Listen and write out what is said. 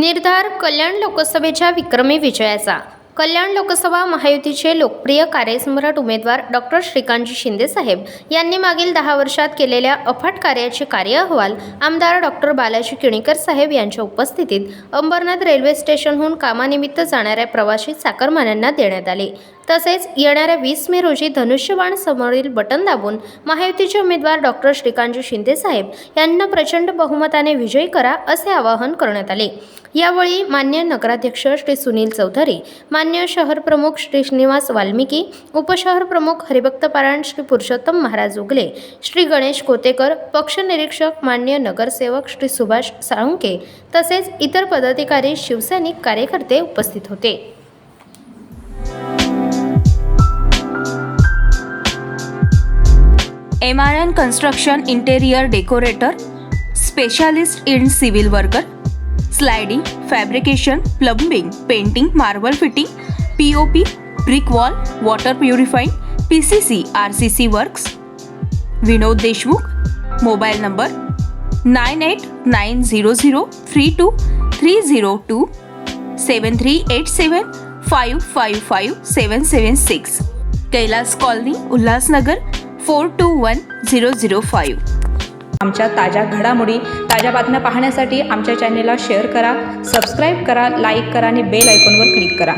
निर्धार कल्याण लोकसभेच्या विक्रमी विजयाचा। कल्याण लोकसभा महायुतीचे लोकप्रिय कार्यसम्राट उमेदवार डॉक्टर श्रीकांतजी शिंदे साहेब यांनी मागील 10 वर्षात केलेल्या अफाट कार्याचे कार्य अहवाल आमदार डॉक्टर बालाजी किणीकर साहेब यांच्या उपस्थितीत अंबरनाथ रेल्वे स्टेशनहून कामानिमित्त जाणाऱ्या प्रवासी चाकरमान्यांना देण्यात आले। तसेच येणाऱ्या 20 मे रोजी धनुष्यबाण समोरील बटन दाबून महायुतीचे उमेदवार डॉक्टर श्रीकांतजी शिंदे साहेब यांना प्रचंड बहुमताने विजयी करा असे आवाहन करण्यात आले। यावेळी मान्य नगराध्यक्ष श्री सुनील चौधरी, मान्य शहर प्रमुख श्री श्रीनिवास वाल्मिकी, उपशहर प्रमुख हरिभक्त पारायण श्री पुरुषोत्तम महाराज उगले, श्री गणेश कोतेकर, पक्ष निरीक्षक मान्य नगरसेवक श्री सुभाष साळुंके तसेच इतर पदाधिकारी, शिवसैनिक, कार्यकर्ते उपस्थित होते। MRN Construction Interior Decorator, Specialist in Civil Worker, Sliding, Fabrication, Plumbing, Painting, Marble Fitting, POP, Brick Wall, Water Purifying, PCC, RCC Works. Vinod Deshmukh, mobile number 9890032302 7387555776, Kailas colony, Ulhasnagar 421005। आमच्या ताज्या घडामोडी, ताज्या बातम्या पाहण्यासाठी आमच्या चॅनेलला शेअर करा, सबस्क्राईब करा, लाईक करा आणि बेल आयकॉनवर क्लिक करा।